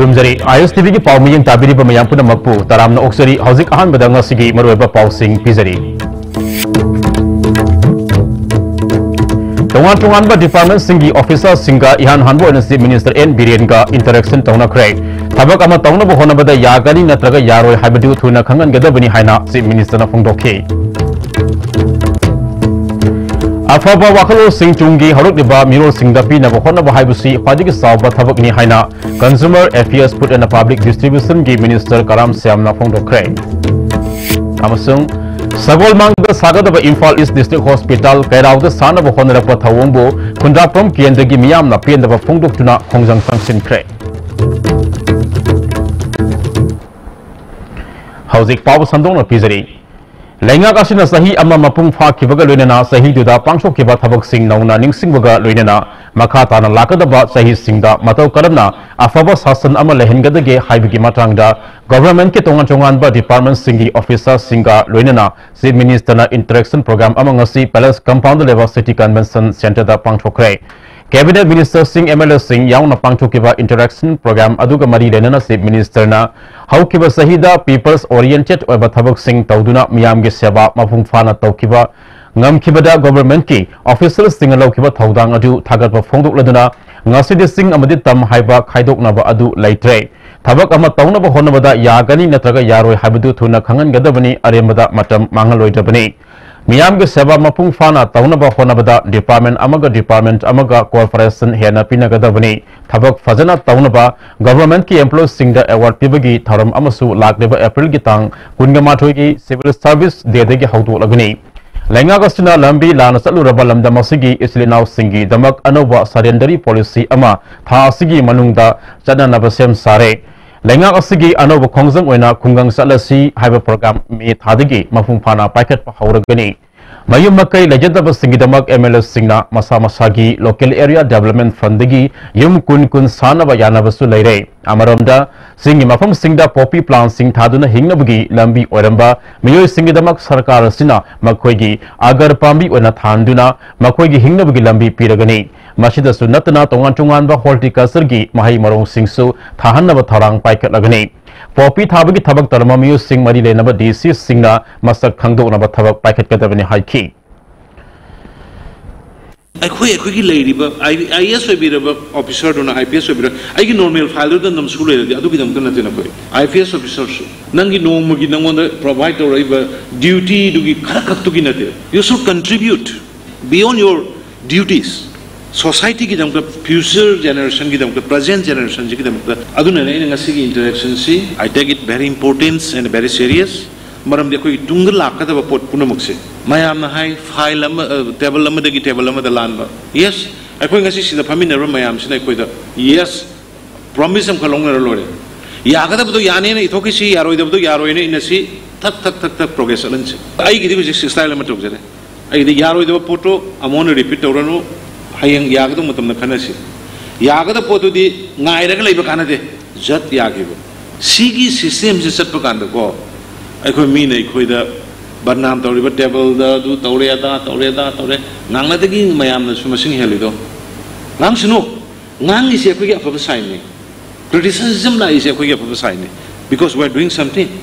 खुरुमजरी ISTV की पाव मियंग ताबिरी बमयाम पुना मकपू तरामना ओक्सरी हौजिक अहान बदंगा सिगी मरुएबा पाव सिंग पिजरी तोंगान तोंगान बा department सिंगी ऑफिसर सिंगा इहान हानबो एनसी मिनिस्टर एन बिरेन का इंटरेक्शन तौना खरे थबक अमा तौना बो होना बदा यागनी नत्रगा यारोय हाइबदु थुना खंगन गदबनी हाइना चीफ मिनिस्टर ना फोंदोखे अफबा वाखलो सिंह चुंगी हरुकलिबा मिरो सिंगदपी नबो होनबो हाइबुसी ख्वादिगी सावबा थबकनी हाइना consumer affairs food and public distribution की मिनिस्टर कराम श्यामना फोंदोखरे अमसुंग सगोल मांग सागदब इम्फाल ईस्ट डिस्ट्रिक्ट हॉस्पिटल कैराउद सानब होनरप थवोंबो खुंद्राप्रम केंद्र की मियामना पेंदब फोंदोक्तुना खोंजंग तंगसिनख्रे हौजिक पाव संदोंना पिजरी लेंगाक असिना सही अमा मपुंग फाखिबगा लोइनना सही दुदा पांगसोखिबा थबकसिंग नौना निंगसिंगबगा लोइनना मखा ताना लाकदबा सही सिंगदा मतौ करमना अफबा शासन अमा लेहनगदगे हाइबगी मतंगदा गवर्नमेंट के तोंगान तोंगानबा डिपार्टमेंट सिंगी ऑफिसर सिंगा लोइनना चीफ मिनिस्टर ना इंटरेक्शन प्रोग्राम अमा ngasi palace compound level city convention centre दा पांगथोखरे कैबिनेट मिनिस्टर सिंह एमएलए सिंह याउना पांगथोखिबा इंटरेक्शन प्रोग्राम अदुगा मरी लेनना चीफ मिनिस्टर ना हौकिबा सहीदा पीपल्स ओरिएंटेड ओइबा थबक सिंह तौदुना मियाम गे सेवा मफुंग फाना तौकिबा ngam गवर्नमेंट की ऑफिसर सिंह लौकिबा थौदांग अदु थागतबा फोंदोकलदुना ngasi सिंह अमदि तम हाइबा खाइदोकनबा अदु लैत्रे थबक अमा तौनबा होनबदा यागनी नत्रगा यारोय हाइबदु थुना खंगनगदबनी अरेमदा मतम मांगलोइदबनी मियाम के सेवा मपुंग फाना तौनबा होनबदा डिपार्टमेंट अमगा कॉर्पोरेशन हेना पिनगदबनी थबक फजना तौनबा गवर्नमेंट की एम्प्लॉयज सिंगदा अवार्ड पिबगी थरम अमसु लाकलेबा अप्रैल की तांग कुनगमाथोय की सिविल सर्विस देदेगी हौदोलगनी लेंगागस्टिना लंबी लाना चलुरबा लमदमसिगी इस्लिनाव सिंगी दमक अनोबा सरेंडरी पॉलिसी अमा था असिगी मनुंगदा चननबा सेम सारे लेंगाक असिगी अनोबा खोंजंग ओइना खुंगंग चलसी हाइबा प्रोग्राम मे थादगी मफुंग फाना पाइकेट हौरगनी मयुम मकई लेजदब सिंगिदमक एमएलए सिंगना मसा मसागी लोकल एरिया डेवलपमेंट फंडगी युम कुन कुन सानबा यानबसु लेरे अमरमदा सिंगी मफम सिंगदा पॉपी प्लांट सिंग थादुना हिंगनबगी लंबी ओरंबा मियोय सिंगिदमक सरकार सिना मखोयगी आगर पांबी ओना थांदुना मखोयगी हिंगनबगी लंबी पीरगनी मसिदसु नतना तोंगान तोंगानबा हॉर्टिकल्चर की महै मरोंग सिंगसु थाहनबा थरांग पाइकेटलगनी पॉपी थाबगी थबक तरमा मियो सिंग मरी लेनबा डीसी सिंगना मसक खंगदोनबा थबक पाइकेटकदबनी हाइखी अखोई लेरिबा आईएएस ओबिरबा ऑफिसर दोना आईपीएस ओबिर आइगी नॉर्मल फाइल दो नम स्कूल लेदि अदुगी दम तन नते नकोय आईपीएस ऑफिसर नंगी नोमगी नंगोंद प्रोवाइड तोरइबा ड्यूटी दुगी खरखतुगी नते you should contribute beyond your duties society की दमक फ्यूचर जनरेशन की दमक प्रेजेंट जनरेशन की दमक अदुना ने ngasi की interaction see I take it very importance and very serious मरम दे कोई तुंग लाकदब पोट पुनमुक से मयाम ना हाई फाइल टेबल दगी टेबल लानबा यस अखोई ngasi सिदा फमिनर मयाम सिना कोई द यस प्रॉमिस हम खलोंगर लोरे यागदब तो याने ने इथोकी सी यारोइदब तो यारोइ ने इनसी थक थक थक थक प्रोग्रेस अलन से आई गिदी को स्टाइल में टोक जरे आई दे यारोइदब फोटो अमोन रिपीट तौरनो हयंग यागदो मतम खनसी यागद पोतुदी ngairaga leiba kanade jat yagibo sigi system se satpa kanda ko akhoi mi nei khoi da barnam tawriba table da du tawre tawre ngangna de gi mayam na sumasing helido ngang sino ngang is akhoi gi afa sign ni criticism la is akhoi gi afa sign ni because we are doing something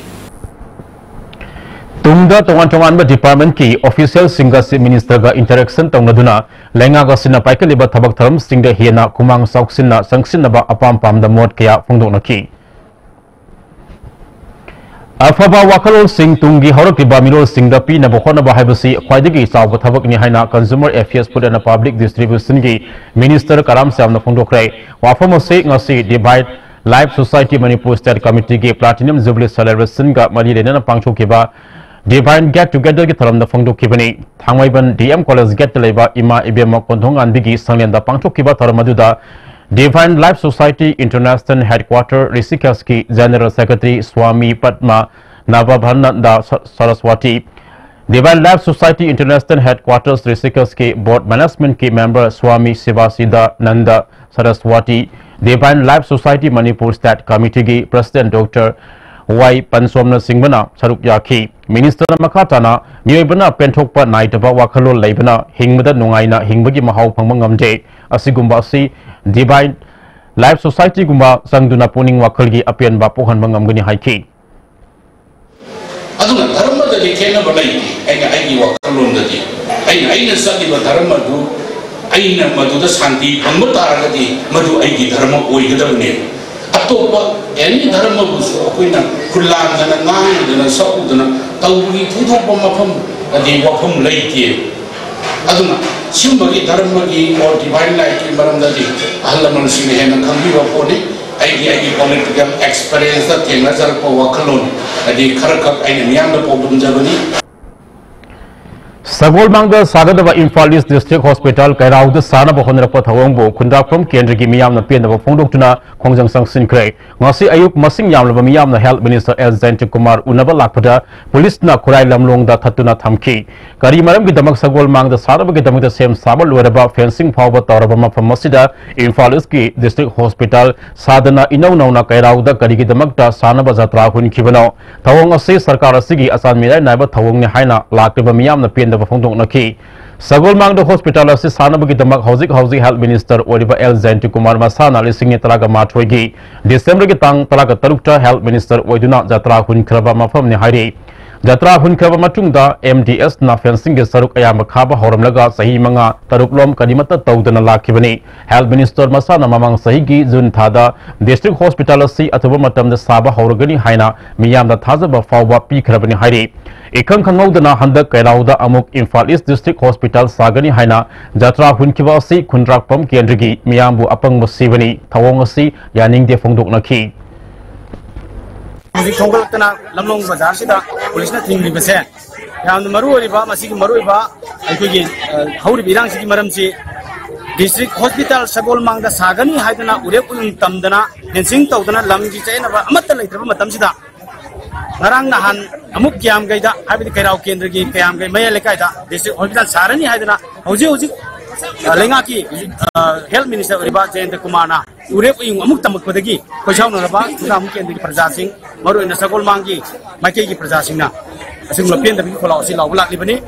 तुमदा तोंगान तोंगान बा department की official सिंगा से minister का interaction तौनदुना लेंगा गसिना पाइकलिबा थबक थरम सिंग हेना कुमांग सौक्सिना संगसिनबा अपाम पामदा mode कया फोंदोनकी अफबा वाखलोल सिंग तुंगी हौरकिबा मिरोल सिंगदा पीनबा होनबा हाइबसी ख्वाइदगी चावबा थबकनी हाइना consumer affairs food and public distribution की मिनिस्टर कराम श्यामना फोंदोखरे वाफम से ngasi divine life society Manipur state committee की प्लैटिनम जुबली सेलिब्रेशन का मरी लेना पांगथोखिबा डिवाइन गेट टुगेदर की थरम फोंदोखिबनी थांगमैबन डीएम कॉलेज गेट लेबा इमा इबेम कोंधोंग आनबिगी संलेंदा पांगथोखिबा थरम अदुदा divine life society international headquarter Rishikesh की general secretary Swami Padmanabhananda Saraswati divine life society international headquarters Rishikesh के बोर्ड मैनेजमेंट के member Swami Shivasiddhananda Saraswati divine life society Manipur state committee की प्रेसिडेंट डॉक्टर वाई पंसोमना सिंगबना सरुक याखी मिनिस्टर मखाताना मियोइबना पेंथोकपा नाइटबा वाखलो लेबना हिंगबदा नुंगाइना हिंगबगी महाव फंगम ngamje asigumba asi divine life society गुमा संगदुना पुनिंग वाखलगी अपेन बा पोहन बंगमगनी हाइकी अदुना धर्म ददि केना बलाइति आइगी वाखलोन ददि आइना सदिबा धर्म दु आइना मधुदा शांति फंगब तारगदि मधु आइगी धर्म ओइगदबने अतोप एनी धर्म बुसु अखोइना खुलांदना नांदना सउदना तौगी थुथोप मफम अदि वाफम लैति अदुना सिंबगी धर्मगी और डिवाइन लाइफ की मरमददि अहलमन सिने हेना खंबिबा पोनी आइगी पॉलिटिकल एक्सपीरियंस दा थेंगना जरप वाखलोन अदि खरखक आइना मियांदा पोबम जबनी सगोलमांग सागदब इम्फाल ईस्ट डिस्ट्रिक्ट हॉस्पिटल कैराउद सानब होनरप थवंगबो खुंदाफम केंद्र की मियामना पेनब फोंदोक्तुना खोंजंग संगसिनख्रे ngasi ayuk masing yamlaba miyamna health minister L Zainti Kumar unaba lakpada police na khurai lamlong da thatuna thamki kari maram gi damak sagolmang da saraba gi damak da sem sabal loraba fencing phawba tawraba mafam masida Imphal East ki district hospital sadana inau nauna kairauda kari gi damak da sanaba jatra hun khibano thawong ase sarkar asigi asan mirai naiba thawong ni haina lakriba miyamna pen da phongdong nakhi Sagolmang the hospital of Sanabagi the Housing Health Minister Oliver L Zainti Kumar Masana listening Talaga Matwegi, December Gitang Talaga Tarukta Health Minister Oiduna Jatra Hun Krabama from Nihari. Jatra Hun Krabamatunga MDS na fencing Saruk Ayamakaba Horamlaga Sahi Manga Taruklom Kadimata Taudana Lakivani. Health Minister Masana Mamang Sahigi Zun Tada, District Hospital C Atubamatam the Saba Horogani Haina, Miyam the Tazaba Fawa P Krabani Hari. Ikang Kangaudana Handa Kairauda Amuk Imphal East District Hospital Sagani Haina Jatra Hunkivasi Kundrak Pam Kendrigi Miyambu Apang Musivani Tawongasi Yaning de Fongdok Naki Tongoltana Lamong Bazar Sida Police Thing Ribase Yam Maru Riba Masik Maruiba Akugi Hauri Birang Siki Maramsi District Hospital Sagolmang the Sagani Haidana Urepun Tamdana Hensing Tawdana Lamgi China Amata later Matamsida Narang Nahan Amuk Yam Gaida, Abdi Karao Kendrigi, Kayam Mayalekaida, District Hospital Sarani Hadana, Hoji Lengaki, Health Minister Riba Jayanta Kumana, Urep Amuktamakudagi, Koshana Raba, Sam Kendi Prasasing, Maru in the Sagol Mangi, Makegi Prasasina, a single pin the people of Silla Libani.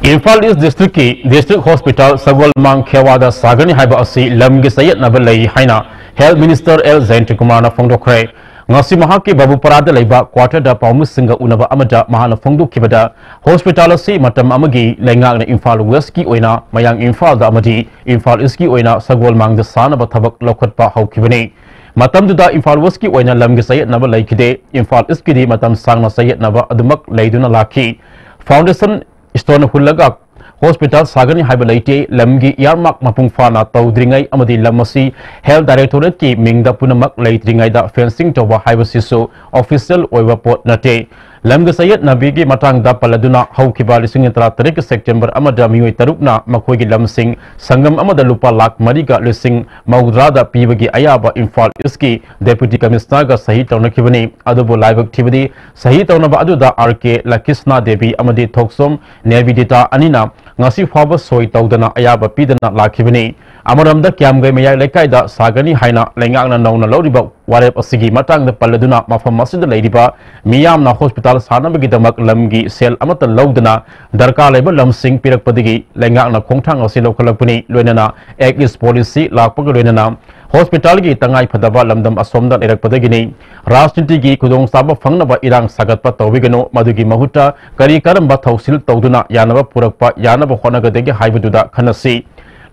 Imphal East District Hospital Sagolmang Kewada Sagani Haiba Asi Lamgi Sayed Nabalai Haina, Health Minister L Zainti Kumar Fongdokre. Ngasi mahaki babu parada laiba quarter da paumus singa unaba amada mahana fongdu kibada hospital si matam amagi lenga na Imphal West ki oina mayang Imphal da amadi Imphal East ki oina Sagolmang da sana ba thabak lokhat pa hau kibani matam da Imphal West ki oina lamgi sayed naba laikide Imphal East ki di matam sangna sayed naba adumak laiduna laki foundation stone hulaga Hospital Sagani Haibalaite, Lamgi Yarmak Mapungfana, Taudringai, Amadi Lamasi, Health Directorate ki Mingda Punamak Laitringai da fencing towa Haibasiso, official Oivaport Nate. Lamga Sayed Nabigi Matang da Paladuna, Haukiba Lising Tarik September Amada Miwi Tarukna, Makogi Lamsing, Sangam Amada Lupa Lak Mariga Lising, Maudrada Pibagi Ayaba Imphal Iski, Deputy Commissioner Sahit Nakivani, Adobo Live Activity, Sahit Aduda RK, Lakisna Devi, Amadi Toksom, Nevidita Anina, Ngasi Faba Soy Taudana Ayaba Pidana Lakivani, Amaramda Kiamga Maya Lekaida, Sagani Haina, Langana Nona Lodiba, Warep Asigi Matang the Paladuna, Mafamasid the Ladyba, Miyam na Hospital Sanabagi Damak Lamgi, Sel Amata Laudana, Darka Label Lamsing Pirak Padigi, Langana Kongtang Osilo Kalapuni, Luenana, Egg is Policy, Lakpagaluena, Hospital Gi Tangai Padava Lamdam Asomda Erak Padagini, Rasnitigi Kudong Saba Fangnaba Irang Sagat Patawigano, Madugi Mahuta, Kari Karamba Tausil Tauduna, Yanaba Purapa, Yanaba Honagadegi Haibuda Kanasi.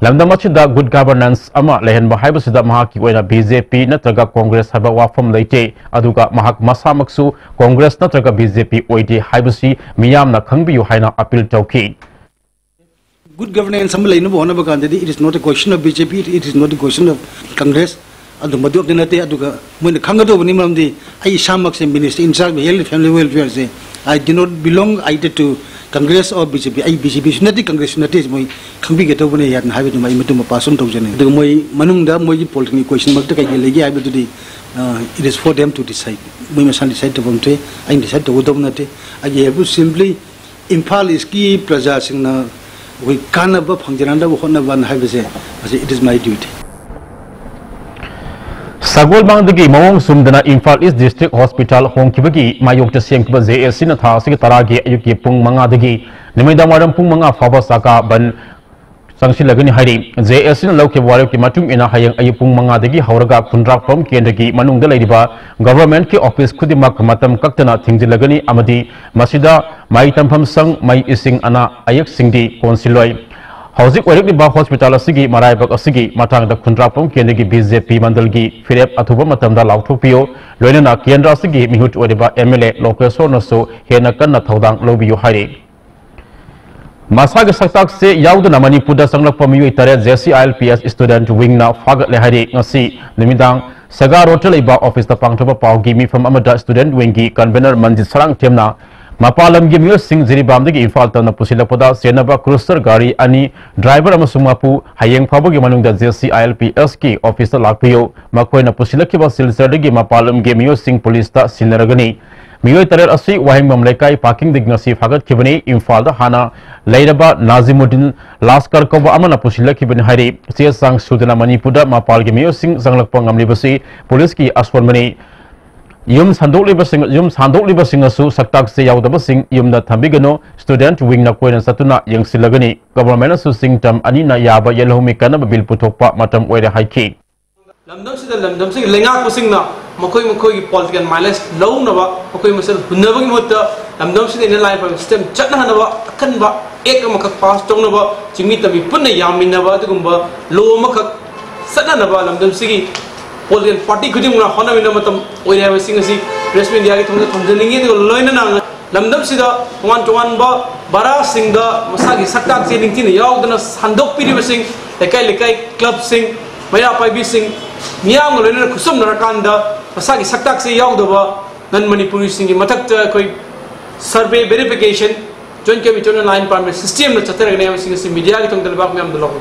Lamdamachida good governance ama lehenba haibasida mahaki oina BJP natraga Congress haba wafam leite aduga mahak masamaksu Congress natraga BJP oide haibasi miyamna khangbiyu haina appeal tauki. Good governance it is not a question of BJP, it is not a question of Congress. Adu maduk dinate aduga when the Kangado Nimamdi I Shamak Minister in charge of family welfare say I do not belong either to Congress or BJP. I BJP not the Congress not is my can be get over here and have it in my metuma person to the Moy Manunda Moy political question but it is for them to decide. We must decide to one day I decide to Udonate. I have simply Imphal is key Prajasing we can't have one have it is my duty. Sagolmang dagi Mawang Sumdana Imphal East District Hospital Hongkibagi Mayok Sengkba JSC Tha Sig Taragi Ayuki Pung Manga dagi Nimida Maram Pung Manga Faba Saka Ban Sangsilagani hari JS in Loki Warrior Matum in a Hayang Ayupung Mangadagi Hauraga Kundra from Kendaki Manung de Ladiba Government Ki Office Kudimak Matam Kaktana Tingzilagani Amadi Masida Mai Tampam Sang Mai Ising Ana Ayak Singdi Consiloi Housing Warrior Hospital Asigi Maraiba Asigi Matang the Kundra from Kendaki BJP Mandalgi Philip Atuba Matamda Lautopio Loina Kendra Sigi Mihut Wadiba MLA Local Sonaso Henakana Taudang Lobio Hari Masag saktak se yauduna Manipur sanglak pamiyu tare JCILPS student wing na fagat lehari ngasi nimidang saga rotel iba office ta pangthoba pawgi mi from amada student wing gi convener manjit sarang temna mapalam gi miyo sing jiribam dagi infal ta na pusilapoda senaba cruiser gari ani driver amasung mapu hayeng phabogi manungda JCILPS ki office ta lakpiyo makoi na pusilakiba silsar dagi mapalam gi miyo sing police ta sinaragani Miyoy tarer asi wahing mamlekai parking dignasi fagat kibani infal da hana lairaba Nazimuddin Laskar koba amana pusila kibani hari sia sang sudana Manipuda mapal gi miyo sing sanglak pangamli basi police ki aswarmani yum sandokli basing asu saktak se yaudaba sing yum na thambigano student wing na koina satuna yangsilagani government asu sing tam anina yaba yelhomi kana bil puthokpa matam oire haiki Lamdam sing lenga kusing na makoi political mileage low na ba makoi masal hunna bagi mutta lamdam sing in life system chatna na ba akan ba ek makak pass tong na ba chimi tabi punna yamin na ba tugumba low makak sana na ba lamdam sing political party kuding na hona min matam oire ha sing si pressman dia ki thong thongjelingi de loina na lamdam sida one to one ba bara sing da masagi saktak se ningtin yaudna sandok piri basing lekai club sing Maya pai bising miyang ngolena kusum narakanda pasagi saktak se yaudaba nan Manipuri singi matak koi survey verification joint committee on line permit system na chatar gane singi si media ki tong dalbak me am dalo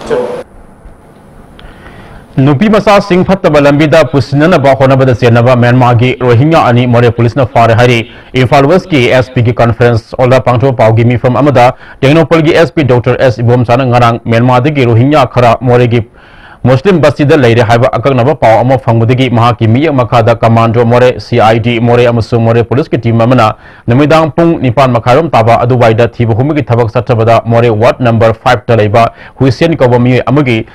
Nupi masa sing phattaba lambida pusinana ba honabada senaba Myanmar gi Rohingya ani more police na fare hari Imphal West ki SP ki conference ola pangtho pawgi mi from amada Tengnopal gi SP Dr S Ibom sana ngarang Myanmar gi Rohingya khara more gi Muslim Basida Lady Haiba Akaknaba Power Amo Fangudigi Mahaki Miya Makada Commando More CID More Amusum More Police Team Mamana Namidang Pung Nipan Makaram Taba Aduwaida Tiba Humigi Tabak Satabada More Ward number 5 Talaiba Huisen Kawami Amagi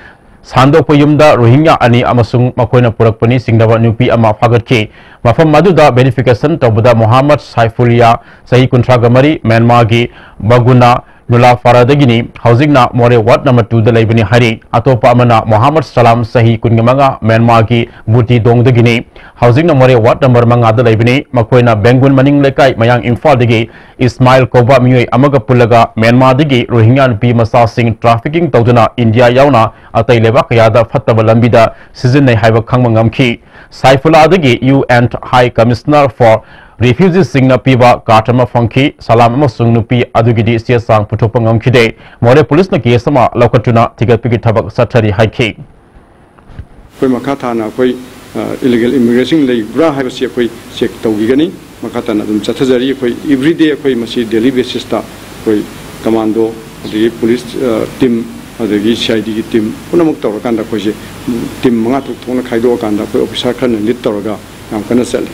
Sando Puyumda Rohingya Ani Amasung Makoina Purakpani Singdava Nupi Ama Fagatki Mafam Maduda Verification Tabuda Muhammad Saifulia Sahi Kuntragamari Myanmargi Baguna Nula Faradagini, housing na More Wat number 2 the Labini Hari, Atopa Amana, Muhammad Salam Sahi Kungamanga, Myanmargi, Buti Dong the Guinea, housing na More Wat number Manga the Labini, Makoina Bengun Maning Lekai, Mayang Infal Digi, Ismail Koba Mui Amaga Pulaga, Myanmar Digi, Rohingya P Masa Sing Trafficking Taudana, India Yauna, Atay Levak Yada Fatabalambida, Season Haiva Kangmangamki, Saifula Digi, UN High Commissioner for Refugees Singna Piva Katama Funky Salam Amasung Nupi Adugidi Siasang Putopangam Kide More Police na Kiesama Lokatuna Tigat Pigi Tabak Satari Haiki Koi Makata na koi illegal immigration lay bra have a koi sek tawigani Makata na dum chatazari koi everyday koi masi daily basis ta koi commando the police team the CID team punamuk tawakanda koi team mga tukthona khaido kanda koi officer khan lead tawaga am kana sel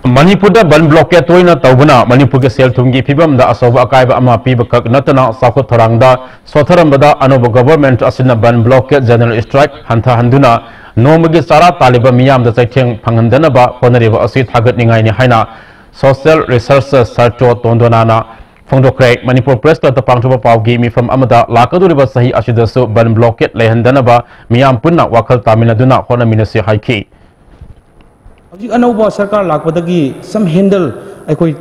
Manipur da ban blockade toina taubuna Manipur ke sel thungi phibam da asoba akaiba ama piba kak natana sakot tharangda sotharambada anoba government asina ban blockade general strike hantha handuna nomagi sara taliba miyam da chaitheng phanghandana ba honariba asi thagat ningai ni haina social research sarto tondonana phongdokre Manipur press ta pangthoba pawgi mi from amada lakaduriba sahi asidasu ban blockade lehandana ba miyam punna wakhal taminaduna honamina se haiki Object Anova Sarkar Lakwadagi, some handle I could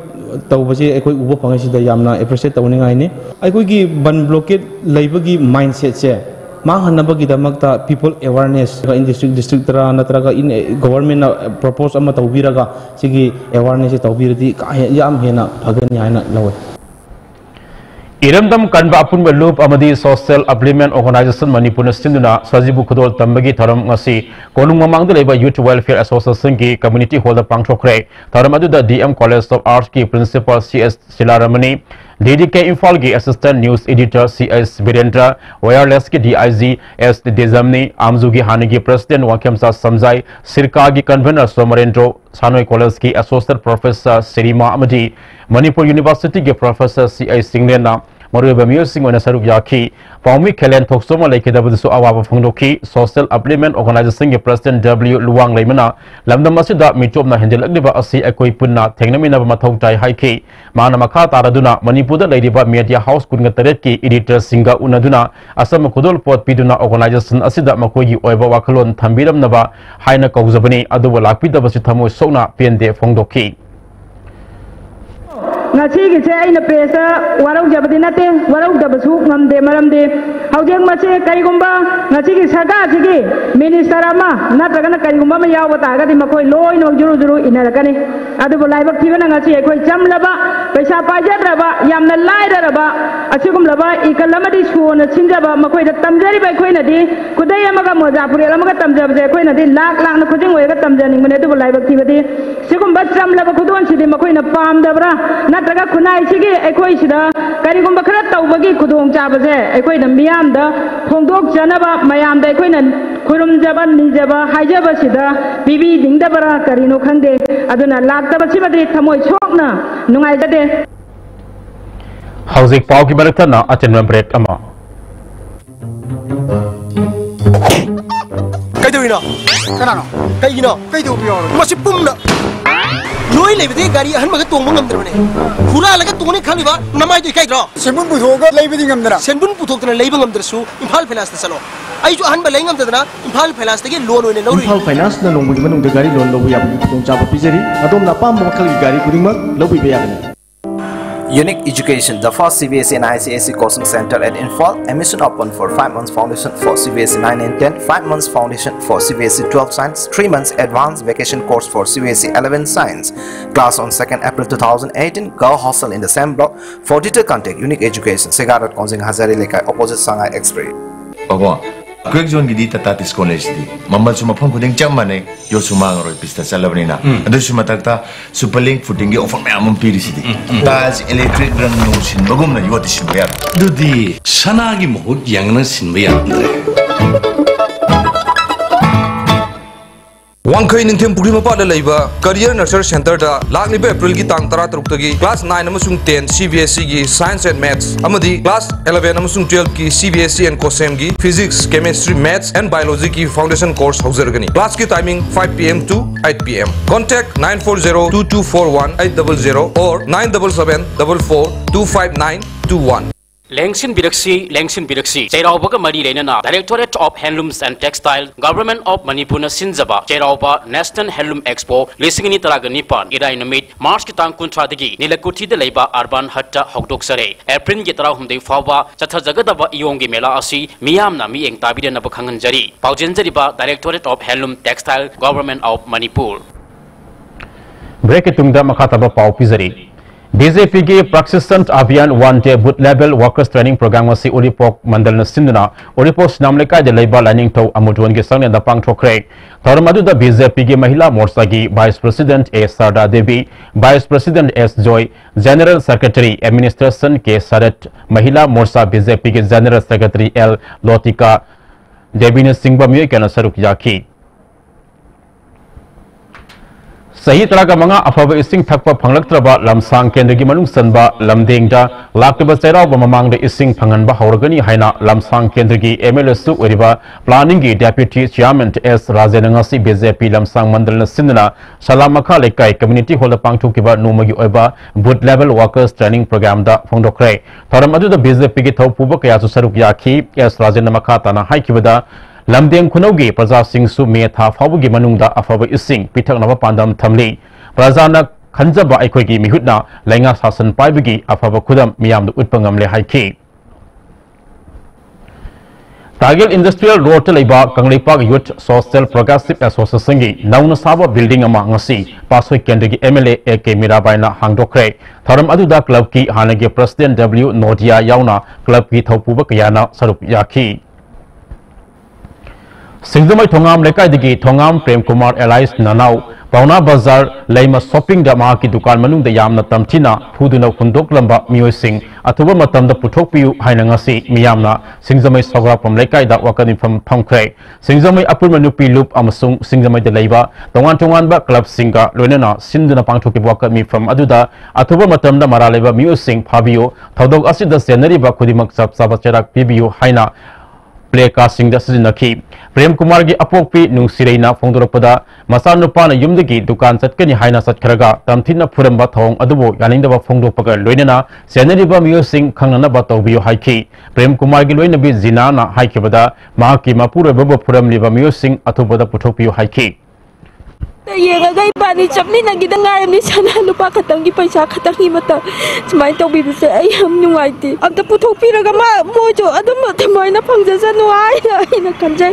Taubaji, I could Ubopangashi the Yamna, appreciate the winning ine. I could give ban blockade Labagi mindset. Mahanabagi the Magta people awareness in district Natraga in government propose Amata Viraga, Sigi awareness at Obirdi, Yam Hena, Paganyana Lowe. Iramdam Kanba Apun Loop Amadi Social Upliftment Organization Manipur Sinduna Sajibu Kudol Tambagi Taram Ngasi Konung Mamang the Labor Youth Welfare Association ki Community Holder Pangchokre Taramadu the DM College of Arts ki Principal CS Silaramani DDK Infal ki Assistant News Editor CS Birendra Wireless ki DIG S Dezamni Amzugi Hanigi President Wakemsa Samjai Sirka ki Convener Somarendro Sanoi College ki Associate Professor Sirima Amadi Manipur University ke Professor C.I. Singlena मरुब music ओना सरुक याखी पाउमी खेलेन थोक्सोमा लेखिदबदसु अवाब फोंदोखी सोशल अपलिमेंट ऑर्गेनाइजेशन के प्रेसिडेंट डब्ल्यू लुवांग लेमना लमदम असिदा मिचोबना हेंजलकलिबा असि अकोई पुन्ना थेंगनमिनब मथौ ताई हाइखी माना मखा तारदुना मणिपुरदा लेरिबा मीडिया हाउस कुनगा तरेट की एडिटर सिंगा उनदुना असम खुदोल पोत पिदुना ऑर्गेनाइजेशन असिदा मकोई ओइबा वाखलोन थंबिरमनबा हाइना कौजबनी अदुबा लाक्पिदबसि थमोय सोना पेंदे फोंदोखी ngasi se aina pesa warau jabati nate warau dabasu ngamde maramde haujeng mache kaigumba ngasi ki saga sigi minister ama natragana kaigumba ma yawa ta ga di makoi loi no juru juru inarakani adu bolai bak thibana ngasi ekoi chamlaba paisa pajadraba yamna laidaraba asigum laba ikalamadi suona sinjaba makoi da tamjari bai khoi na di kudai amaga mojapuri amaga tamjaba je khoi na di lak lak na khujing oiga tamjani mane adu bolai bak thibadi sigum bat chamlaba khudon sidi makoi na pam dabra natraga kunai sigi ekoi sida karigumba khara tawbagi khudong chabase ekoi na miyam da phongdok janaba mayam da ekoi na khurum jaba nijaba haijaba sida bibi dingda bara karino khande aduna lakta basi badri thamoi chokna nungai jade Hauzik pau ki barakna achen break ama Kaidurina kanano kaigino kaidu biyo masipumna loi leibidi gari ahan maga tongba ngamdrone khura laga tongni khaliba namai du kaidro senbun puthoga leibidi ngamdra senbun puthokna leiba ngamdrasu imphal finance na salo ai ju ahan ba lei ngamdadna imphal finance tagi loan oine lori imphal finance na nongbu manung de gari loan lobu yabu tong chaba pijari adom na pam makal gari kudingma lobu bayagani Unique Education, the first CBSE and ICSE coaching center at Infal. Admission open for 5 months foundation for CBSE 9 and 10, 5 months foundation for CBSE 12 science, 3 months advanced vacation course for CBSE 11 science. Class on 2nd April 2018. Girl hostel in the same block. For detailed contact, Unique Education, Segarat Konzing Hazari Lekai, opposite Shanghai Express. Quick zone gidi Tatis College di. Mamal suma phang kuding chamane yo suma ngoroi pista chalabnina. Adu suma takta superlink footing ge offer mayam piri sidi. Taj electric rang no sin bagum na yo tisin bayar. Dudi sanagi mohut yang na sin bayar andre. Wangkai Ningthim Puri Mapada Laiba Career Nurture Center da Lakliba April ki tang tara taruk tagi Class 9 amasung 10 CBSE gi Science and Maths amadi Class 11 amasung 12 ki CBSE and COSEM gi Physics, Chemistry, Maths and Biology ki Foundation course hausergani. Class ki timing 5 PM to 8 PM. Contact 940-2241-800 or 977-44-25921. Lengsin Biraksi, Cherauba Mari Lenana, Directorate of Handlooms and Textile, Government of Manipur Sinzaba, Cherauba, National Handloom Expo, Lisingini Taragunipan, Irainamid, Mars Kitang Kuntradigi, Nilakuti de Leba, Urban Hatta, Hokdoksare, April Getarahum de Fava, Chatazagadaba Yongi Mela Asi, Miam Nami and Tabidan Nabakanganjari, Paujanzariba, Directorate of Handloom Textile, Government of Manipur. Break it to the Makataba Pau Pizari. BJP के प्रशिक्षण अभियान 1 day booth level workers training programme से ओरिपोक मंडल न सिंदना ओरिपोक नामलेका जे लेबा lining थौ अमुटवन के संग न पांगथोखरे थरम अदुदा बीजेपी के महिला मोर्चा की vice president A Sarda Devi vice president S Joy general secretary administration K Sarat Mahila Morcha BJP के general secretary L Lotika Devi ने सिंह बमियो के नसरुक याखी सही तरह का मंगा अफब इसिंग थकप फंगलक्त्रबा लमसांग केंद्र की मनुंग सनबा लमदेंगदा लाक्तबा चेराव ममांग इसिंग फंगनबा हौरगनी हाइना लमसांग केंद्र की एमएलएसु ओरिबा प्लानिंग की डेप्यूटी चेयरमैन एस राजेनंगसी बीजेपी लमसांग मंडल न सिंदना सलामखा लेकाई कम्युनिटी हॉल पांगथुकिबा नोमगी ओइबा booth level workers training programme दा फोंदोखरे थरम अदुदा बीजेपी की थौपुबा कयासु सरुक याखी एस राजेनमखा तना हाइकिबदा लमदेंग खुनौगी प्रजा सिंसु मे था फावगी मनुंगदा अफब इसिंग पिथकनबा पांदम थमली प्रजाना खंजबा अखोगी मिहुतना लैंगा शासन पाइबगी अफब खुदम मियामदु उत्पंगमले हाइखी तागेल इंडस्ट्रियल रोड लेबा Kangleipak youth social progressive association की नौन साबा बिल्डिंग अमा ngasi पासोई केंद्र की एमएलए ए के मीराबाईना हांगदोखरे थरम अदुदा क्लब की हानगे प्रेसिडेंट डब्ल्यू नोडिया यावना क्लब की थौपुबा कयाना सरुप याखी सिंगदमई थोंगाम लेकाइदगी Thongam Prem Kumar alias Nanao Pauna Bazar Laima shopping da ma ki dukan manung da yamna tamchina phuduna khundok lamba mioi sing athuba matam da puthok piu haina ngasi miyamna singjamai sogra pam lekai da wakani phamkhre singjamai apur manu pi loop amasung singjamai da leiba tongan ba club singa loinana sinduna pangthoki wakami from aduda athuba matam da mara leba mioi sing phabio thodok asida senari ba khudimak chap chaba cherak pibiu haina play casting da sizinaki Prem Kumar gi apokpi nungsireina phongdoropada masanupana yumdagi dukan chatkani haina satkharaga tamthina phuramba thong adubo yaningdaba phongdopaga loinana senariba miosing khangnana ba tawbiyo haiki Prem Kumar gi loinabi zinana haikibada mahaki mapura baba phuram liba miosing athubada puthokpiyo haiki ये गई पानी चपनी नगी दंगाय हमने छना नुपा खतम की पैसा खतम की मत समाई तो भी से आई हम नुआईती अब तो पुथो पीरगा मा मोजो अदम थमाइना फंगजा नुआई ना खंजे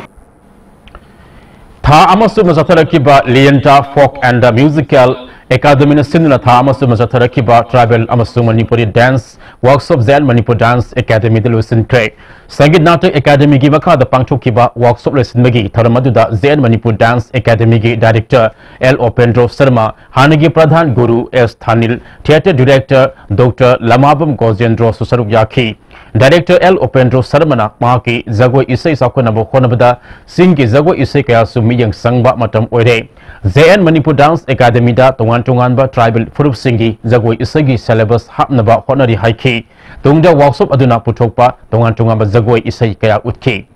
Tha amasu mazatarakiba Lienta Folk and Musical Academy na sinna tha amasu mazatarakiba Tribal amasu Manipuri Dance Workshop Zen Manipur Dance Academy de Lusin Kre Sangit Natak Academy gi makha da pangthokiba workshop lesson magi tharamaduda Zen Manipur Dance Academy gi Director L. Opendro Sharma Hanagi Pradhan Guru S. Thanil Theatre Director Dr. Lamabam Gojendro Susaruk Yaki Director L. Opendro Sarmana Maki Zagoi Isai Sakonabo Honabada Singki Zagoi Isai Kaya Sumiyang Sangba Matam Oire ZN Manipur Dance Academy da Tongan ba Tribal Furup Singi Zagoi Isagi Syllabus Hapnaba Honari Haiki Tungda Workshop Aduna Putokpa Tongan ba Zagoi Isai Kaya Utki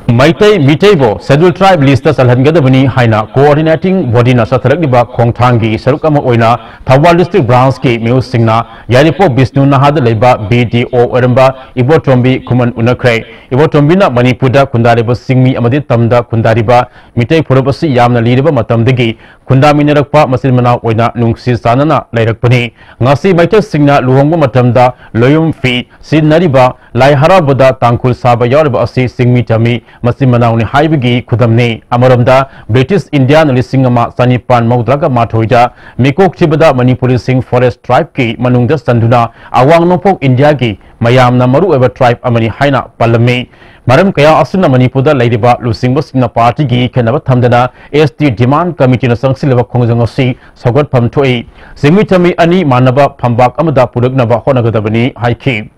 Maitai Mitebo Scheduled Tribe List Salhangadabani Haina Coordinating Body na Satarakiba Kongtangi Sarukama Oina Thawal District Branch ki Mew Singna Yaripo Bisnu Nahada Leba BDO Eramba Ibotombi Kuman Unakre Ibotombina Manipuda Kundariba Singmi Amadi Tamda Kundariba Mitei Purabasi Yamna Lidiba Matamdigi Kunda Minerakpa Masilmana Oina Nungsi Sanana Lairakpani Ngasi Maitai Singna Luhongo Matamda Loyum Fi Sinariba Lai Harabada Tangkul Saba Yariba Asi Singmi Tami Masimanauni Haibigi Kudamni Amaramda British Indian Lisingama Sanipan Maudraga Matoida Mikok Tibada Manipuri Sing Forest Tribe ki Manungda Sanduna Awang Nopok India ki Mayam Namaru Ever Tribe Amani Haina Palame Maram Kaya Asuna Manipuda Ladyba Lusingbo Singna Party gi Kenaba Tamdana ST Demand Committee na Sangsileva Kongzangosi Sogot Pamtoi Singmitami Ani Manaba Pambak Amada Purugnaba Honagadabani Haiki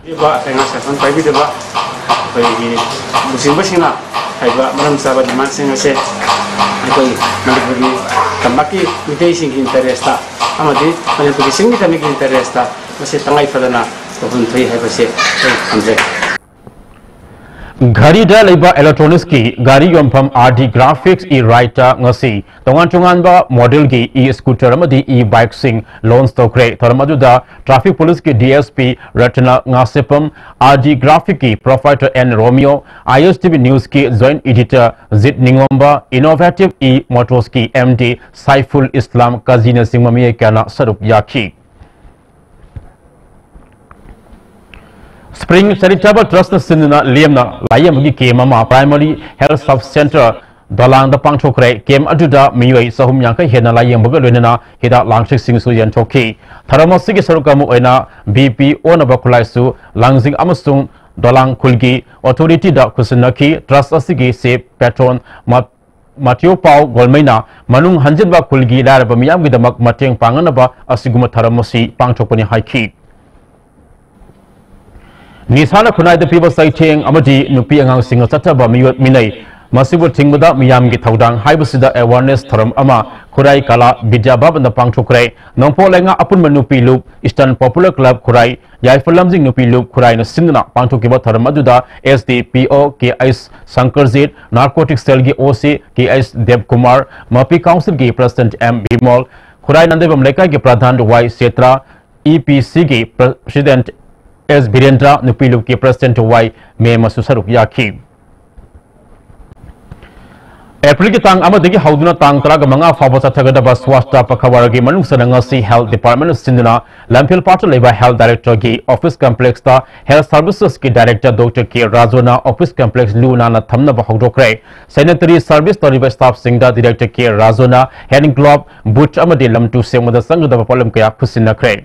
Iba tengah sesan pagi deba bagi musim bersihna iba malam sahabat demand sing ase ikoi Manipuri tambaki midai sing interesta amadi Manipuri sing mitami interesta masih tengah ifadana tuhun thui hai base amje Gari da leba electronics ki gari yompam RD graphics e writer ngasi tongan ba model ki e scooter amadi e bike sing launch tokre tharamadu da traffic police ki DSP Ratna ngasepam RD graphic ki proprietor N Romeo ISTV news ki joint editor Zid Ningomba innovative e motors ki MD Saiful Islam Kazina Singmami kana sarup yaki Spring Charitable Trust Sinna Liamna Layamgi Kemama Primary Health Sub Center Dalang the Pangchokre Kem Aduda Miway Sahum Yanka Hena Layam Bugalina Hida Langshik Sing Suyan Choki Taramasiki Sarukamu Ena BP Onabakulaisu Langsing Amasung Dalang Kulgi Authority da Kusinaki Trust Asigi Se Patron Matthew Pau Golmaina Manung Hanjidba Kulgi Laraba Miyamgi the Mateng Panganaba Asiguma Taramosi Pangchokoni Haiki Nisana Kunai the people citing Amadi Nupi Angang Single Sataba Minay Masibu Tingbada Miyam Gitaudang Haibusida awareness Taram Ama Kurai Kala Bidjabab and the Pangchokre Nompo Lenga Apun Manupi Loop Eastern Popular Club Kurai Yaifalamzing Nupi Loop Kurai no Sindana Pangchokiba Taramaduda SDPO KIS Sankarzit Narcotics Selgi OC KIS Deb Kumar Mapi Council Gi President M Bimol Kurai Nandebam Leka Gi Pradhan Y Setra EPC Gi President S. Birendra Nupilu ki President Y May Masusaruk Yaki. April ki tang amadagi hauduna tang taraga manga fabasa tagadaba swasta pakawaragi manung sanangasi Health Department Sinduna Lampil Parta Leba Health Director ki Office Complex ta Health Services ki Director Dr. K. Razona Office Complex Luna na thamna bahogdokre Sanitary Service Toriba Staff Singda Director K. Razona Hand Glove Boot amadi lamtu semada sangda palam kaya kusinakre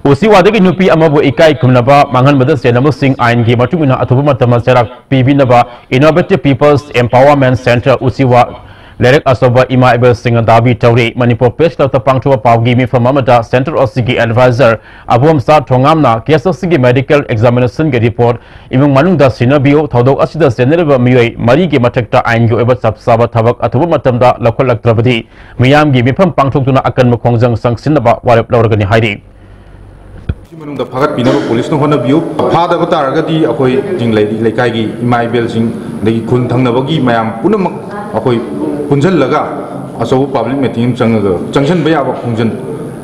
Usiwadagi nupi amabu ikai kumnaba mangan mada senamosing ain gi matungina atubuma tamaserak pibinaba Innovative People's Empowerment Center Usiwa Lerek Asoba Ima Ibel Singa Davi Tauri Manipur Page Lata Pangtua Pawgi Mi from Mamada Center Osigi Advisor Abum Sa Tongamna Kiasosigi Medical Examination ge report Imung Manungda Sinabio Thodok Asida Senerba Mioi Mari ge Matakta Ain Gu Eba Sapsaba Thabak Atubuma Tamda Lakolak Trabadi Miyam gi Mifam Pangtuna Akan Mukongjang Sangsinaba Warep Lorgani Haidi मनोंदा फागत पिनबो police नो होनबियो फादब तारगदी अखोय जिंग लेकाई इमाइबेल सिंग दगी खुन थंगनबगी मयाम पुनमक अखोय पुंजल लगा असो पब्लिक मीटिंग चंगग जंक्शन बयाबो खुंजन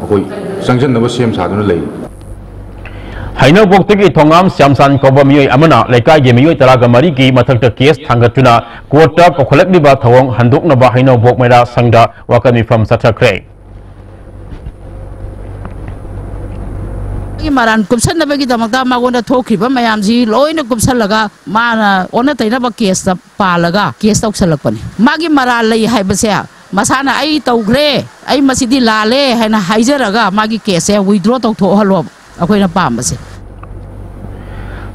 अखोय जंक्शन नबो सेम सादुन लई हाइनो बोक्तगी थोंगाम श्यामसान कोबा मियोय अमना लेकाई गे मियोय तरागा मरी की मथकता केस थांगतुना कोर्टा पखलकलिबा थवंग हंदोकनबा हाइनो बोक मेरा संगदा वाकमी from सटरक्रे Maran kumsan na bagi damagda magona thoki ba mayam ji loina kumsan laga mana ona taina ba case ta palaga case ta uksalakpani magi maran lai haibase masana ai tawgre ai masidi lale haina haijaraga magi case withdraw tawtho halo akoina pambase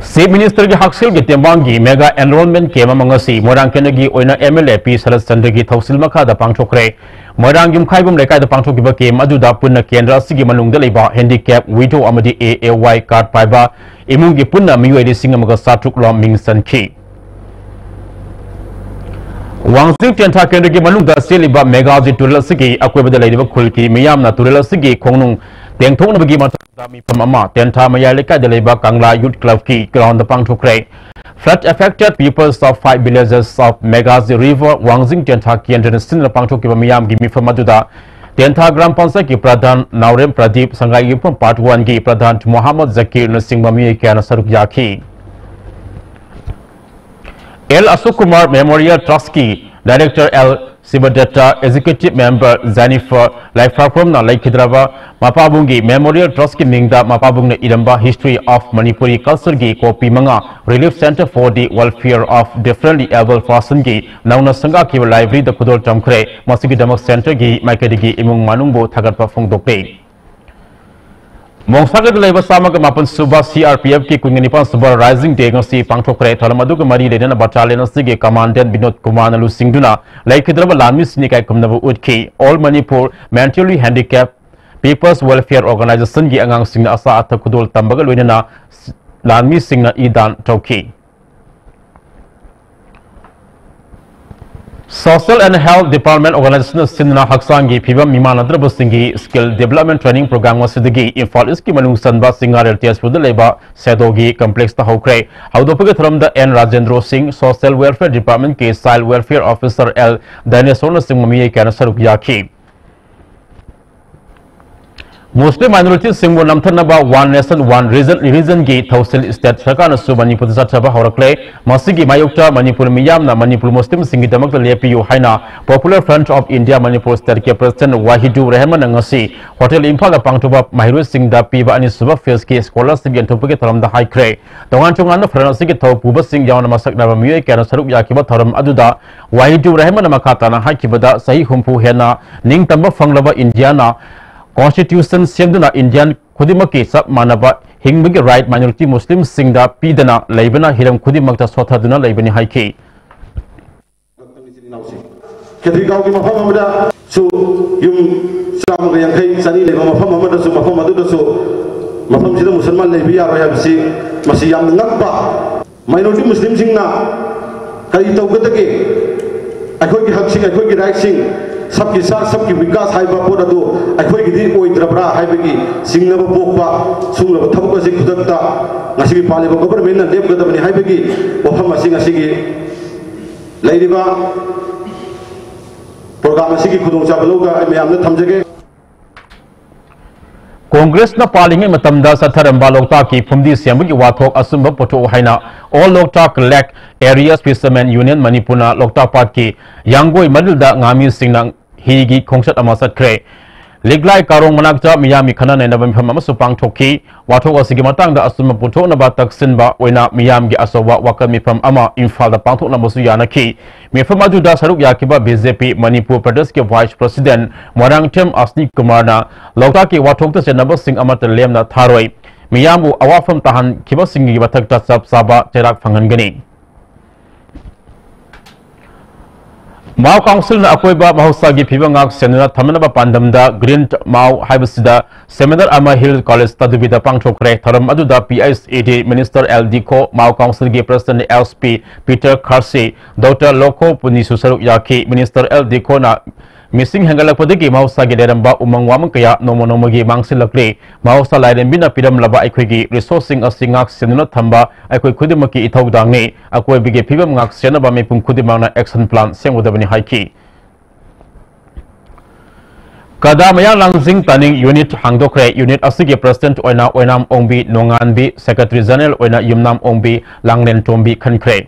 Chief Minister ki Haksil ki Tembangi mega enrollment ke mamangasi Morang Kenagi oina MLA P Sarat Sandagi Thausil Makha da pangchokre Morang Gim Khaibum lekai da pangchokiba ke maduda punna kendra sigi manungda leiba handicap widow amadi AAY card paiba imungi punna miwai de singamaga satruk lam mingsan ki Wangsing Tenta Kendagi manungda seliba mega ji turla sigi akwe bada leiba khulki miyam na turla sigi khongnung tengthong na bagi matda mi pamama tenta maya lekai da leiba Kangla Youth Club ki ground da pangchokre Flood affected peoples of 5 villages of Megazi River, Wangzing Tenta Kian Sin Pangtok Miyam Gimi from Maduda, Tenta Gram Pansa ki Pradhan Naurem Pradeep Sangai from Part 1 gi Pradhan Muhammad Zakir Nasing Mami Kiana Saruk Yaki. L. Asukumar Memorial Trust ki Director L. Sibadetta Executive Member Jennifer Laifapum na Laikhidrava Mapabungi Memorial Trust ki Mingda Mapabung na Idamba History of Manipuri Culture gi Kopi Manga Relief Center for the Welfare of Differently Able Person gi Nauna Sanga ki Library da Kudol Tamkre Masigi Damak Center gi Maikadigi Imung Manungbo Thagatpa Fongdokpe Mongsaga Leba Samaga Mapan Suba CRPF ki Kunginipan Suba Rising Day ngasi Pangchokre Thalamadu Mari Lena Battalion Sige Commandant Binod Kumar Lu Singduna Laikhidraba Lamis Nikai Kumnabu Utki All Manipur Mentally Handicapped People's Welfare Organization gi Angang Singna Asa Atakudol Tambaga Luina Lamis Singna Idan Toki Social and Health Department Organization Sinna Haksangi Pibam Mimanadra Singi Skill Development Training Program Wasidigi Infal Iski Manung Sanba Singar LTS for the Labor Sedogi Complex Tahokre Haudopaga from the N Rajendro Singh Social Welfare Department K Child Welfare Officer L Danesona Singmami Kanasaruk Yaki Muslim minorities Singmo Namthanaba One Nation One Reason Gi Thausil State Sakana Subani Putasataba Horakle Masigi Mayukta Manipur Miyamna Manipur Muslim Singidamak Lepiu Haina Popular Front of India Manipur State President Wahidu Rahman Ngasi Hotel Impala Pangtuba Mahiru Singda Piba Ani Suba Fiski Scholarship and Topake from the High Cray Tongan Chungana Franasiki Puba Sing Yawana Masak Navamui Kanasaruk Yakiba Thoram Aduda Wahidu Rahman Makatana Hakibada Sahi Humpu Hena Ning Tamba Fanglava Indiana Constitution Senduna Indian Kudimaki Sub Manaba Hingbig Right Minority Muslim Singda Pidana Labana Hiram Kudimakta Sotaduna Labani Haiki Ketika kita mafham su yung selama yang kai sani le mafham ada su mafham ada su mafham sida Musliman le biar ya masih yang ngakba minority Muslim singna kai tau ketake akoi ki hak sing akoi ki right sing सबकी साथ सबकी विकास है बापोरा दो अखोई की दी कोई द्रबरा है बगी सिंगना बापोपा सुंगना बाथब को सिंग खुदकता नसी की पाले बापोर में ना देव गदबनी है बगी वहाँ मसिंग नसी की लाइरिबा प्रोग्राम नसी की खुदों चावलोगा मैं हमने थमजगे Congress na palingi matamda sa Tharamba Lokta ki Phumdi Siambugi Wathok Asumba Poto Haina All Lokta Lake Areas Fishermen Union Manipuna Lokta Park ki Yangoi Madilda Ngami Singnang Higi Kongsat Amasat Kre Liglai Karong Manakta Miyami Kanan and Navim Supang Toki, Wato Sigimatang, the Asuma Putona Bataksinba, Wena Miyamgi Asowa Wakami from Ama, Infal the Panto Namusuyanaki, Mifamadu Dasaruk Yakiba BZP, Manipur Pradesh Vice President, Morang Tem Asni Kumarna, Lokaki Watok the Senaba Sing Amata Lemna Taroi, Miyamu Awafam Tahan, Kibasingi Batak Sab Saba, Terak Fangangani. Mau Council na akoiba mahusagi pibangak senana thamanaba pandamda Green Mau Haibasida Seminar Ama Hill College tadubida pangthokre tharam aduda PISAD Minister LD Ko Mau Council gi President LSP Peter Kharsi Dr. Loko Punisu Saruk Yaki Minister LD Ko na Missing Hangalapodigi Mausa Gideramba Umang Wamakaya Nomonomagi Mangsilakri Mausa Lairembina Pidam Laba Equigi Resourcing a Singak Senuna Tamba Equikudimaki Itaudangi Akwe Bigi Pibam Ngak Senaba Mipum Kudimana Action Plan Sengudabani Haiki Kadamaya Langzing Taning Unit Hangdokre Unit Asigi President Oinam Ongbi Nonganbi Secretary General Oina Yumnam Ongbi Langlen Tombi Kankre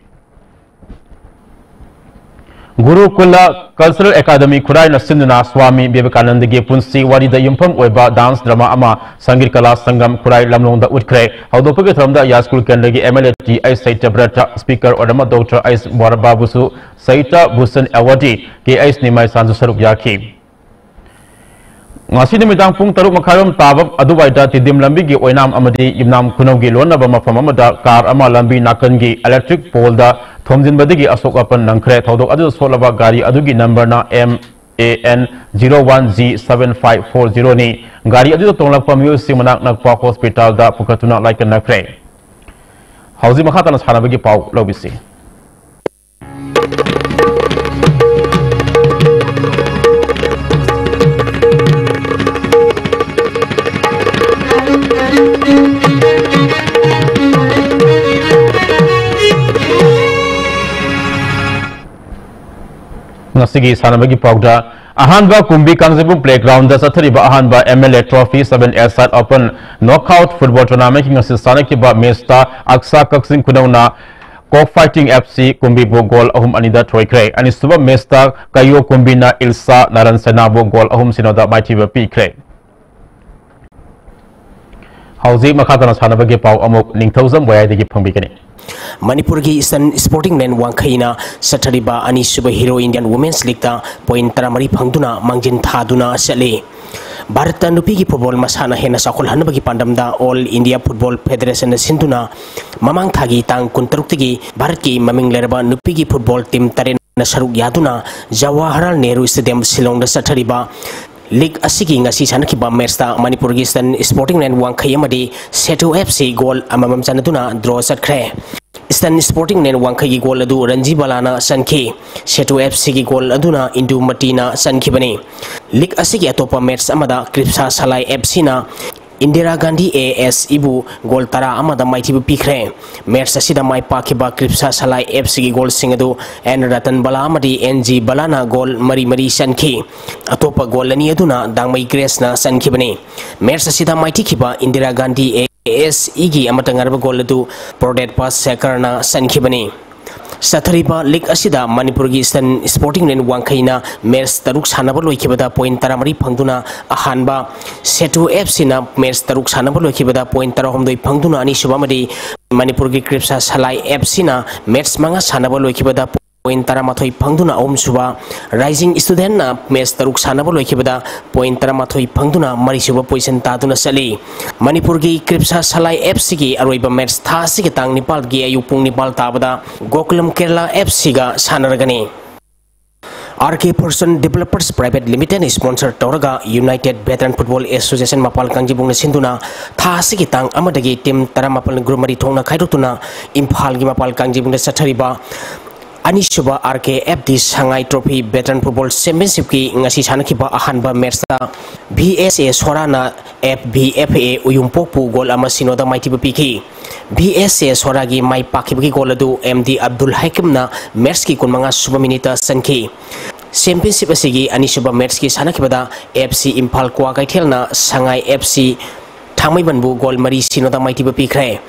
Gurukula Cultural Academy Kurai Nasinduna Swami Vivekananda Ge Punsi Warida Yumpam Oiba Dance Drama Ama Sangir Kala Sangam Kurai Lamlong da Utkre Haudopage Thamda Yaskul Kendagi MLT I Saita Brata Speaker Odama Dr. Ais Warababusu Saita Busan Awadi Ke Ais Nimai Sansu Saruk Yaki Ngasi Nimitang Pung Taruk Makaram Tabab Aduwaida Tidim Lambigi Oinam Amadi Yumnam Kunogi Lona Bama Famamada Kar Ama Lambi Nakangi Electric Pole da Thomjin Badigi Asokapan Nankre Thodok Adu Solava Gari Adugi number na MAN 01G7540 ni Gari Adu Tonglakpa Music Manak Nakpa Hospital da Pukatuna like a Nakre Hausi Makatanas Hanabagi Pau Lobisi Nasigi Sanabagi Pogda Ahanba Kumbi Kanzibum Playground the Satariba Ahanba MLA Trophy 7 Side Open Knockout Football Tournament making a Sanakiba Mesta Aksa Kaksing Kudauna Cockfighting FC Kumbi Bogol Ahum Anida Troikre and Isuba Mesta Kayo Kumbina Ilsa Naransena Bogol Ahum Sinoda Maitiba Pikre Hausi Makatanas Hanabagi Pau Amok Ningtosam where they give Pumbikini Manipur ki Eastern Sporting Land Wangkhaina Sathariba Ani Suba Hero Indian Women's League ta point taramari phangduna mangjin thaduna sale Bharata nupi ki football masana hena sakol hanbagi pandamda All India Football Federation na sinduna mamang thagi tang kuntaruk tigi Bharat ki maming lerba nupi ki football team taren na saruk yaduna Jawaharlal Nehru Stadium Shillong da Sathariba League asigi ngasi sanakiba matchta Manipur Eastern Sporting Land Wangkhai amadi Setu FC goal amamam chanaduna draw satkre Eastern Sporting Land Wangkhai gi goal adu Ranji Balana sankhi Setu FC gi goal aduna Indu Matina sankhibani League asigi atopa match amada Kripsa Salai FC na Indira Gandhi AS Ibu goal tara amada maitibu pikre match asida mai pakiba Kripsa Salai FC gi goal singadu N Ratan Bala amadi NG Balana goal mari sankhi atopa goal ani aduna Dangmai Grace na sankhibani match asida maiti kiba Indira Gandhi AS igi amatangarba goal adu Prodet Pass Sekarna sankhibani Sathariba League asida Manipur Eastern Sporting Land Wangkhaina match taruk sanaba loikibada point taramari phangduna ahanba Setu FC na match taruk sanaba loikibada point tarahomdoi phangduna ani subamadi Manipur gi Kripsa Salai FC na match manga sanaba loikibada point taramathoi phangduna om suba Rising Student na match taruk sanaba loikibada point taramathoi phangduna mari suba position taduna sali Manipur gi Kripsa Salai FC gi aroiba match tha sig tang nipal gi ayupung nipal tabada Gokulam Kerala FC ga sanaragani RK Person Developers Private Limited sponsor Toraga United Veteran Football Association Mapal Kangjibung na sinduna tha sigi tang amadagi team taramapal group mari thongna khaidotuna Imphal gi Mapal Kangjibung na sathariba Anisuba RKFD Shanghai Trophy Veteran Football Championship ki ngasi sanakiba ahanba match ta VSA Sorana FBFA Uyumpokpu goal ama sinoda maitiba piki VSA Soragi mai pakibagi goal adu MD Abdul Hakim na match ki kunmanga suba minita sanki Championship asigi Anisuba match ki sanakibada FC Imphal Kwa Kaithel na Shanghai FC Thangmai Banbu goal mari sinoda maitiba pikre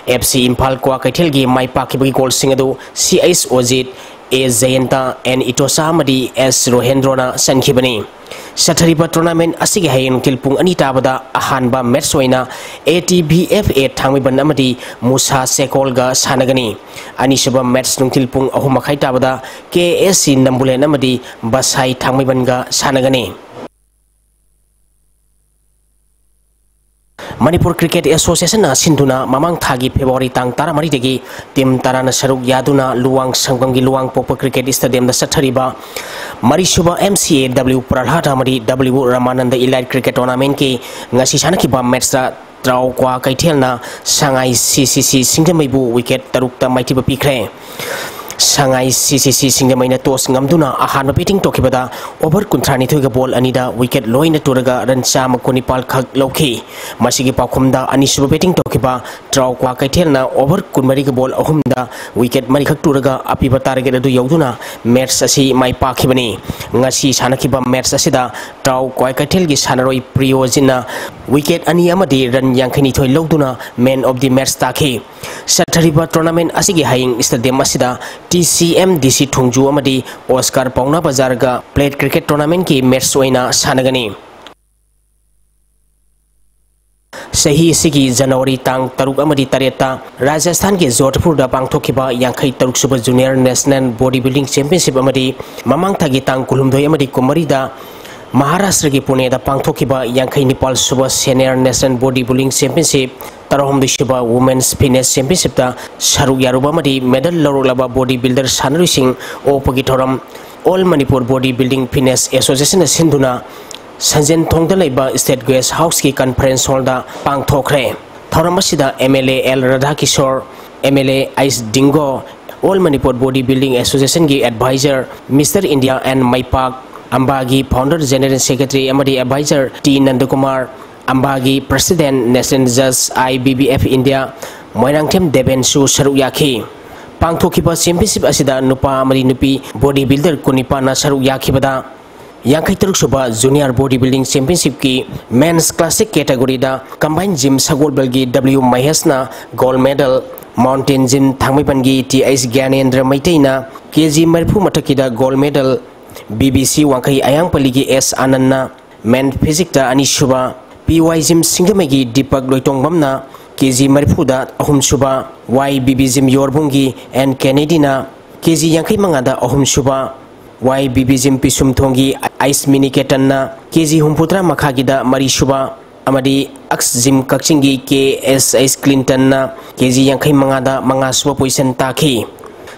FC Imphal Kwa Kaithel gi mai pakibagi goal singadu CS Ojit A Zayanta and Itosa Amadi S Rohendrona Sankibani. Sathariba tournament asigi hayeng tilpung ani tabada ahanba match oina ATBFA thangmiban amadi Musa Sekolga sanagani. Anisaba match nung tilpung ahumakai tabada KSC Nambulen amadi Basai thangmibanga sanagani. Manipur Cricket Association na sinduna mamang thagi February tang taramari degi tim tarana saruk yaduna luang sangbangi luang popo cricket stadium da sathariba Marisuba MCAW Pralhata Mari W Ramananda Elite Cricket Tournament ki ngasi sanaki ba match da draw kwa kaithelna Shanghai CCC singdamaibu wicket tarukta maitiba pikre. Shanghai CCC singdamaina tos ngamduna ahan batting tokibada over kuntrani thoiga ball anida wicket loina turaga run chama konipal khak lokhi masigi pakhumda anisuba batting tokiba draw kwa kaithelna over kunmari ga ball ahumda wicket mari khak turaga apiba target adu yauduna match asi mai pakhibani ngasi sanakiba match asida draw kwa kaithel gi sanaroi priyojina wicket ani amadi run yankhani thoi loduna man of the match takhi sathariba tournament asigi haying stadium asida TCM DC Thungju amadi Oscar Pauna Bazar ga plate cricket tournament ki match oina sanagani. Sahi sigi January tang taruk amadi tareta Rajasthan ke Jodhpur da pangthokiba yankhai taruk suba junior national bodybuilding championship amadi mamang thagi tang kulumdoi amadi kumari da Maharashtra ki Pune da pangthokiba yankhai Nepal suba senior national bodybuilding championship Tarahum Dishiba Women's Fitness Championship da Saruk Yaruba Madi medal Lorulaba bodybuilder Sanru Singh O Pagitoram All Manipur Bodybuilding Fitness Association Sinduna Sanjen Tongda Laiba State Guest House ki Conference Hall da Pang Thokre Thoramasida MLA L Radhakishore MLA Ice Dingo All Manipur Bodybuilding Association ki Advisor Mr. India and Maipak Ambagi Founder General Secretary Amadi Advisor T Nandakumar Ambagi President National Judge IBBF India Moirangtem Debensu Saruk Yaki Pangthokiba Championship asida nupa amari nupi bodybuilder kunipa na saruk yakibada Yankai Taruk Suba Junior Bodybuilding Championship ki Men's Classic category da Combined Gym Sagol Belgi W Mahesna Gold Medal Mountain Gym Thangmipangi TS Gyanendra Maitaina KG Marpu Matakida Gold Medal BBC Wankai Ayang Paligi S Ananna Men Physics da Anishuba PY Gym Singamagi Deepak Loitongbamna KG Maripuda Ahum Suba YBB Gym Yorbungi and Canadina KG Yankai Mangada Ahum Suba YBB Gym Pisum Tongi Ice Mini Ketanna KG Humputra Makagida Mari Suba Amadi Ax Gym Kakchingi KSS Clinton na KG Yankai Mangada Mangaswa Poison Taki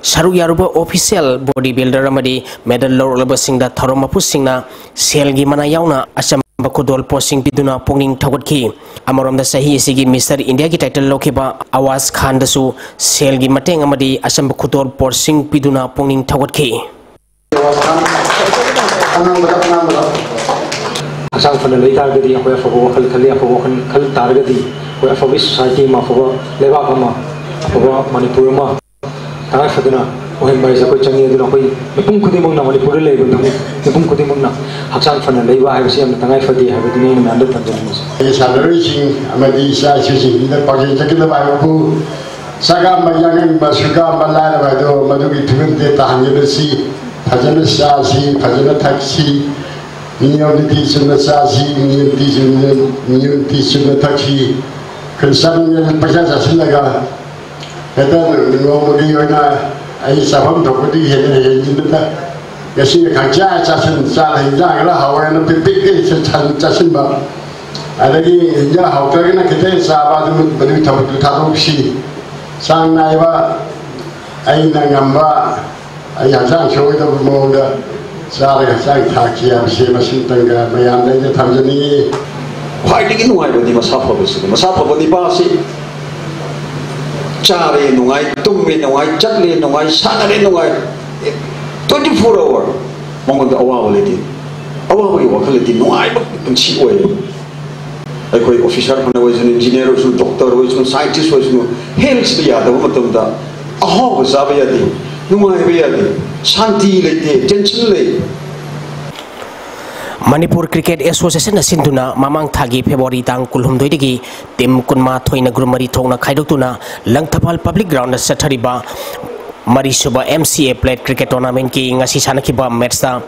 Saruk Yaruba official bodybuilder Amadi medal Lorulaba Singda Thoromapu Singna Selgi Manayauna Asam Bakudol posting piduna ponging thawatki amarom da sahi sigi Mr. India ki title lokiba Awaz Khan dasu selgi mateng amadi asam bakudol posting piduna ponging thawatki asang fana lei tar gadi ko afo khal khali afo khal tar gadi ko afo society ma afo leba ma afo Manipur ma tar faduna Ohen bai sakoi changi aduna koi mipum khudi mong na Manipur lei bundu mipum khudi mong na haksang fana lei ba hai siam tangai fadi hai budini na nanda tanjani ai salary sing amadi sa sing ida pagi jakila ba ku saga mayangan basuka malala ba do madu ki thumen te tahangi besi phajana sa si phajana taksi niyamiti sunna sa si niyamiti sunna taksi kansan ne pajasa sinaga eta no magi ona ai sabam thokudi hele jinda yasi khanja chasin sa hinja la hawana pipik ke chan chasin ba adagi hinja hawta na kete sa ba du badu thabu thadu si sang nai ba ai na ngamba ai ya sang choi da mo da sa la sang tha kia se ma sin tanga mayam dai thamjani khwaidigi nuai ba di masafa ba di ba si Chare nungai, tumre nungai, chatle nungai, sanare nungai, 24 hour. Mongol da awa waleti, awa wali wakaleti nungai ba penci way. Ay koi officer mana way sun engineer way sun doctor way sun scientist way sun health biya da matam da aho zabe yati nungai biya yati shanti lete tension le. Manipur Cricket Association na sinduna mamang thagi February tang kulhumdoi digi tim kunma thoina grumari thongna khaidokuna langthapal public ground na sathariba Marisuba MCA Plate Cricket Tournament ki ngasi sanakiba matchta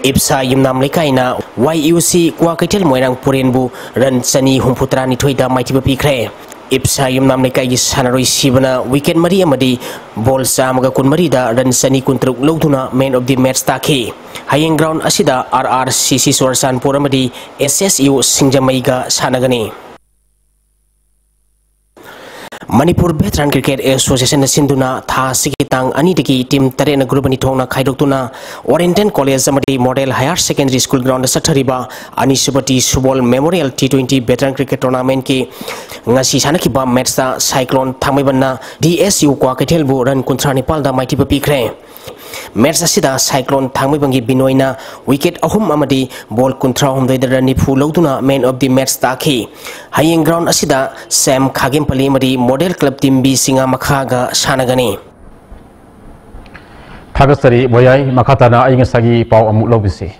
Ipsa Yumnam Lekaina YUC Kwakaitel Moirang Purenbu Ran Sani Humputra Nitoida Mighty Pikre Ipsa Yumnam Lekai Sanaroi Sibana Weekend Maria Madi Bol Samaga Kunmarida Ran Sani Kuntruk Loduna Man of the Match Taki Haying Ground Asida RRCC Sorsan Puramadi SSU Singjamaiga Sanagani Manipur Veteran Cricket Association Sinduna Tha Sikitang Anidiki Team Tarena Grubani Tona Kaidoktuna Oriental College Amadi Model Higher Secondary School Ground Satariba Anisubati Subol Memorial T20 Veteran Cricket Tournament ki ngasi sanakiba match ta Cyclone Thamibana DSU Kwakatelbu Ran Kuntrani Palda Mighty Pikre Match asida Cyclone Thangmibangi Binoina wicket ahum amadi ball kuntra humdaidara nifu loduna man of the match taki hayeng ground asida Sam Khagempali madi model club team B singa makhaga sanagani Thagastari boyai makhatana aingasagi pau amuk lobisi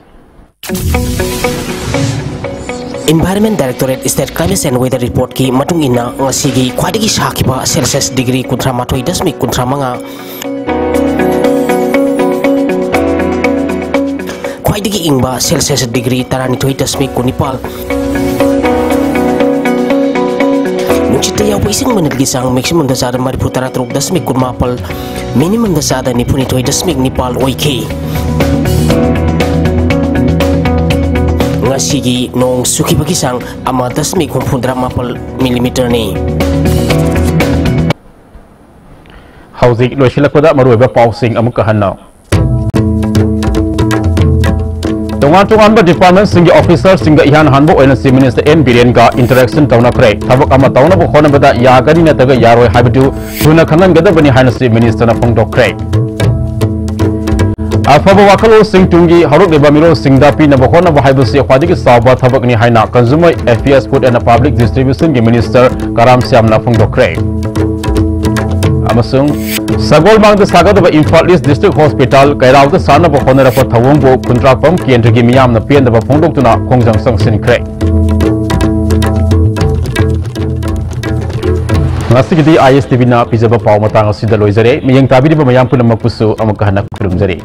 Environment Directorate State Climate and Weather Report ki matung ina ngasigi khwadigi sakiba Celsius degree kuntra matoi dasmik kuntra manga Kwaidigi ingba Celsius degree taranitoi dasmik kunipal Nuchita yaw ising manadgi sang maximum dasada maripu taratruk dasmik kunmapal minimum dasada nipunitoi dasmik nipal oike Ngasigi nong suki bagi sang ama dasmik humpundra mapal millimeter ni Hauzik loisilakpada maruiba pausing amuk kahanna Tungan department singi officer singa ihan hanbo oina si minister N Biren ga interaction tauna kre thabak ama tauna bo khona bada ya gani na taga yaroi habitu tuna khanan gada bani haina si minister na phongdok kre afaba wakalo sing tungi haruk deba miro singdapi na bo khona bo haibu si khwadi ki sawba thabak ni haina consumer affairs food and public distribution gi minister Karam Syam na phongdok kre amasung Sagol mang the saga of Imphal East District Hospital Kairao the son of a honor of Tawumbo Kuntra Pump Kendra Gimiam the Pian of a Pondokuna Kongjang Sang Sin Craig Nasigidi ISTV na Pizaba Pau Matang Sida Loizare Miyang Tabi Mayam Punamapusu Amakahana Kurumzari